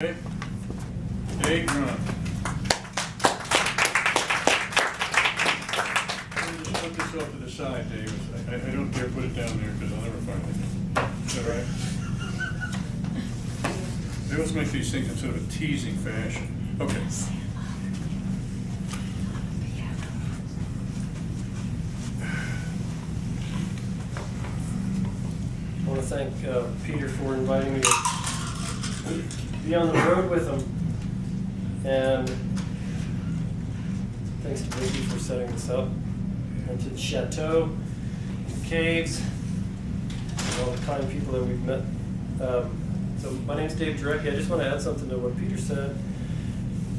Okay. Date run. Just put this off to the side, Davis. I don't dare put it down there because I'll never find it. Is that right? They always make these things in sort of a teasing fashion. Okay. I want to thank Peter for inviting me to be on the road with him, and thanks to Vicky for setting this up, and to the chateau, the caves, and all the kind people that we've met. So my name's Dave Jarecki. I just want to add something to what Peter said.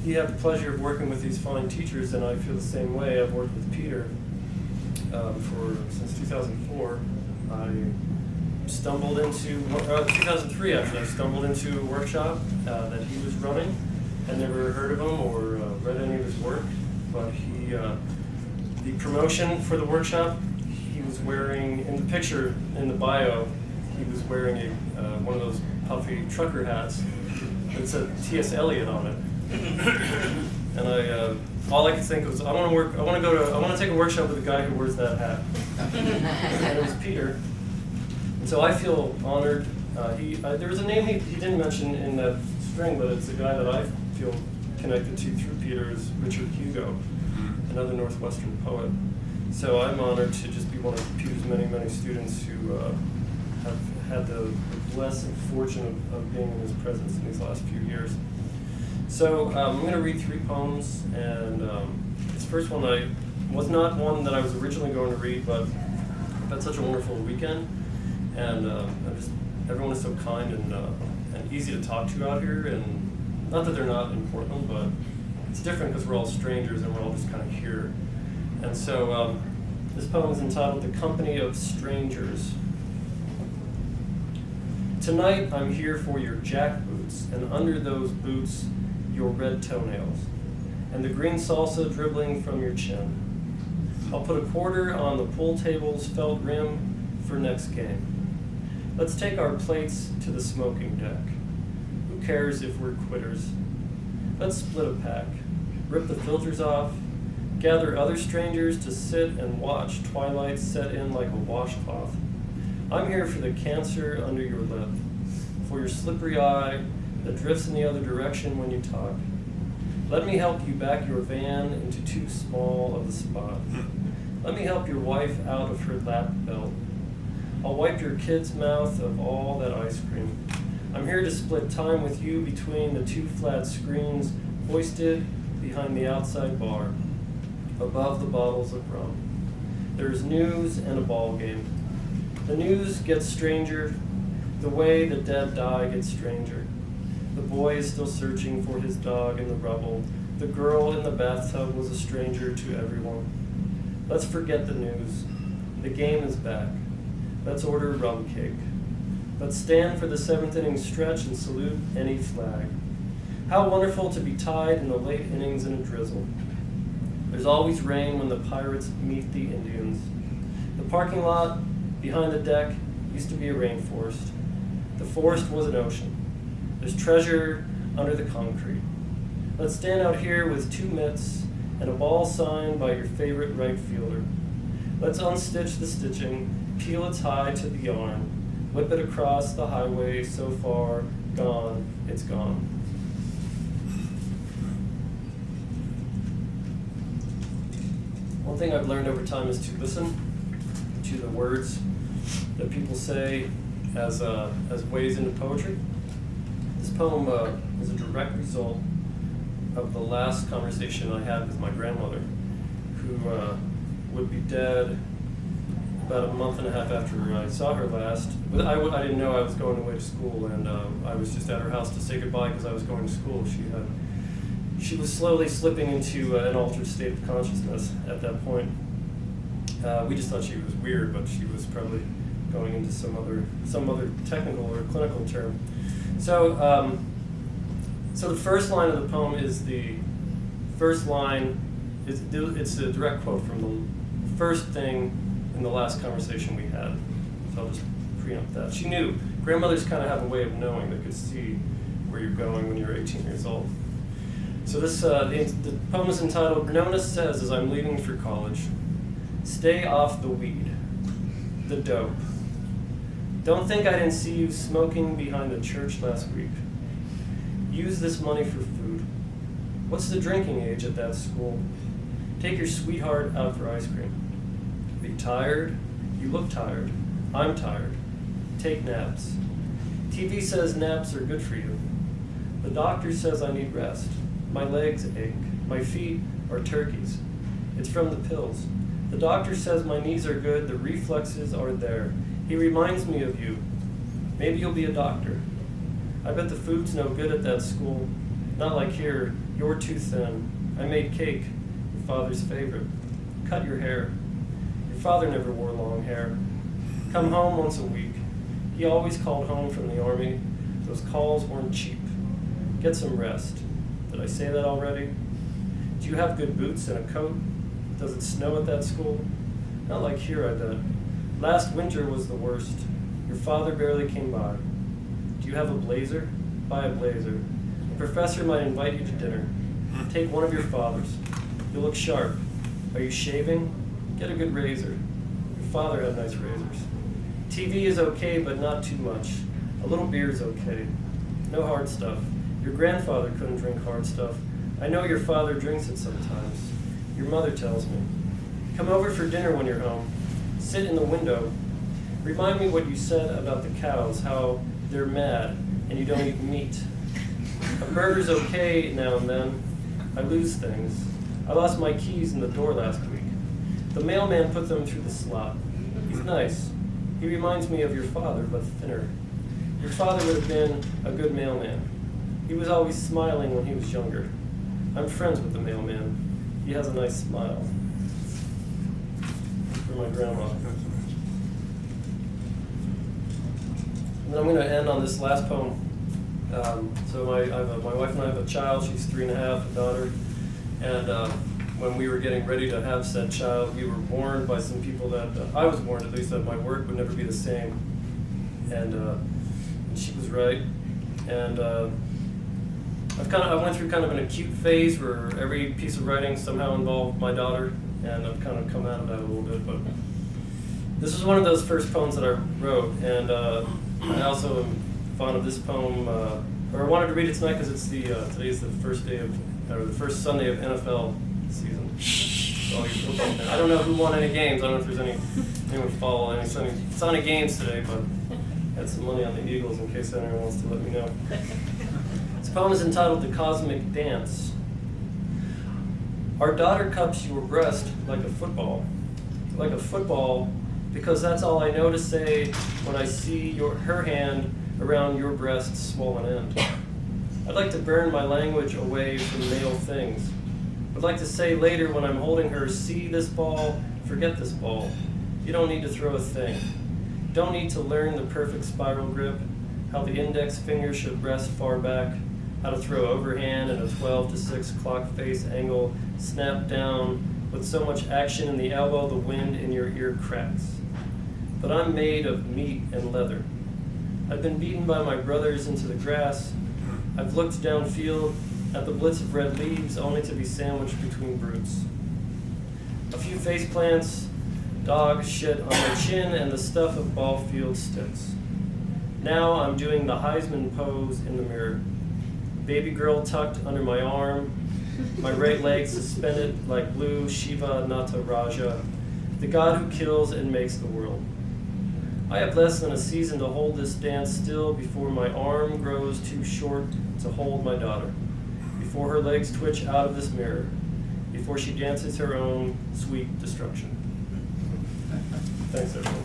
You have the pleasure of working with these fine teachers, and I feel the same way. I've worked with Peter since 2004. I stumbled into 2003 actually. I stumbled into a workshop that he was running. I never heard of him or read any of his work, but the promotion for the workshop, he was wearing, in the picture in the bio, he was wearing one of those puffy trucker hats that said T.S. Eliot on it. And all I could think was, I want to take a workshop with a guy who wears that hat. And it was Peter. So I feel honored. There was a name he didn't mention in that string, but it's a guy that I feel connected to through Peter, is Richard Hugo, another Northwestern poet. So I'm honored to just be one of Peter's many, many students who have had the blessed fortune of being in his presence in these last few years. So I'm going to read 3 poems, and this first one was not one that I was originally going to read, but I've had such a wonderful weekend. And everyone is so kind and easy to talk to out here, and not that they're not in Portland, but it's different because we're all strangers and we're all just kind of here. And so this poem is entitled "The Company of Strangers." Tonight I'm here for your jack boots, and under those boots your red toenails, and the green salsa dribbling from your chin. I'll put a quarter on the pool table's felt rim for next game. Let's take our plates to the smoking deck. Who cares if we're quitters? Let's split a pack, rip the filters off, gather other strangers to sit and watch twilight set in like a washcloth. I'm here for the cancer under your lip, for your slippery eye that drifts in the other direction when you talk. Let me help you back your van into too small of a spot. Let me help your wife out of her lap belt. I'll wipe your kid's mouth of all that ice cream. I'm here to split time with you between the 2 flat screens hoisted behind the outside bar, above the bottles of rum. There's news and a ball game. The news gets stranger, the way the dead die gets stranger. The boy is still searching for his dog in the rubble. The girl in the bathtub was a stranger to everyone. Let's forget the news. The game is back. Let's order rum cake. Let's stand for the 7th inning stretch and salute any flag. How wonderful to be tied in the late innings in a drizzle. There's always rain when the Pirates meet the Indians. The parking lot behind the deck used to be a rainforest. The forest was an ocean. There's treasure under the concrete. Let's stand out here with 2 mitts and a ball signed by your favorite right fielder. Let's unstitch the stitching, peel its hide to the yarn, whip it across the highway so far gone, it's gone. One thing I've learned over time is to listen to the words that people say as ways into poetry. This poem is a direct result of the last conversation I had with my grandmother, who would be dead about a month and a half after I saw her last. But I didn't know I was going away to school, and I was just at her house to say goodbye because I was going to school. She was slowly slipping into an altered state of consciousness at that point. We just thought she was weird, but she was probably going into some other technical or clinical term. So the first line of the poem is it's a direct quote from the first thing in the last conversation we had. So I'll just preempt that. She knew. Grandmothers kind of have a way of knowing. They could see where you're going when you're 18 years old. So this, the poem is entitled, Nona Says as I'm leaving for college, stay off the weed, the dope. Don't think I didn't see you smoking behind the church last week. Use this money for food. What's the drinking age at that school? Take your sweetheart out for ice cream. Are you tired? You look tired. I'm tired. Take naps. TV says naps are good for you. The doctor says I need rest. My legs ache. My feet are turkeys. It's from the pills. The doctor says my knees are good. The reflexes are there. He reminds me of you. Maybe you'll be a doctor. I bet the food's no good at that school. Not like here. You're too thin. I made cake. Your father's favorite. Cut your hair. Your father never wore long hair. Come home once a week. He always called home from the army. Those calls weren't cheap. Get some rest. Did I say that already? Do you have good boots and a coat? Does it snow at that school? Not like here, I bet. Last winter was the worst. Your father barely came by. Do you have a blazer? Buy a blazer. A professor might invite you to dinner. Take one of your father's. You look sharp. Are you shaving? Get a good razor. Your father had nice razors. TV is okay, but not too much. A little beer is okay. No hard stuff. Your grandfather couldn't drink hard stuff. I know your father drinks it sometimes. Your mother tells me. Come over for dinner when you're home. Sit in the window. Remind me what you said about the cows, how they're mad and you don't eat meat. A burger's okay now and then. I lose things. I lost my keys in the door last week. The mailman put them through the slot. He's nice. He reminds me of your father, but thinner. Your father would have been a good mailman. He was always smiling when he was younger. I'm friends with the mailman. He has a nice smile. For my grandma. And then I'm going to end on this last poem. So my wife and I have a child. She's 3.5, a daughter. And when we were getting ready to have said child, we were warned by some people that, I was warned at least, that my work would never be the same. And she was right. And I went through kind of an acute phase where every piece of writing somehow involved my daughter, and I've kind of come out of that a little bit. But this was one of those first poems that I wrote, and I also am fond of this poem. Or I wanted to read it tonight because it's today's the first day of, or the first Sunday of NFL season. So all you football fans. I don't know who won any games. I don't know if there's anyone follow any Sunday games today, but I had some money on the Eagles in case anyone wants to let me know. This poem is entitled The Cosmic Dance. Our daughter cups your breast like a football because that's all I know to say when I see her hand around your breast's swollen end. I'd like to burn my language away from male things. I'd like to say later when I'm holding her, see this ball, forget this ball. You don't need to throw a thing. You don't need to learn the perfect spiral grip, how the index finger should rest far back, how to throw overhand in a 12 to 6 clock face angle, snap down with so much action in the elbow the wind in your ear cracks. But I'm made of meat and leather. I've been beaten by my brothers into the grass. I've looked downfield at the blitz of red leaves only to be sandwiched between brutes. A few face plants, dog shit on my chin, and the stuff of ball field sticks. Now I'm doing the Heisman pose in the mirror. Baby girl tucked under my arm, my right leg suspended like blue Shiva Nataraja, the god who kills and makes the world. I have less than a season to hold this dance still before my arm grows too short to hold my daughter, before her legs twitch out of this mirror, before she dances her own sweet destruction. Thanks, everyone.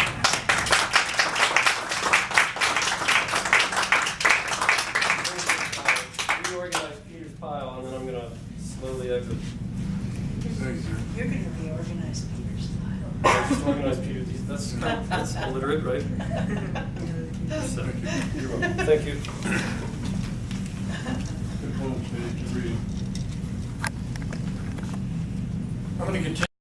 Reorganize Peter's pile, and then I'm going to slowly exit. You're going to reorganize Peter's file. Just organize Peter's. That's illiterate, right? So, you're welcome. Thank you. Good poem to read. I'm going to continue.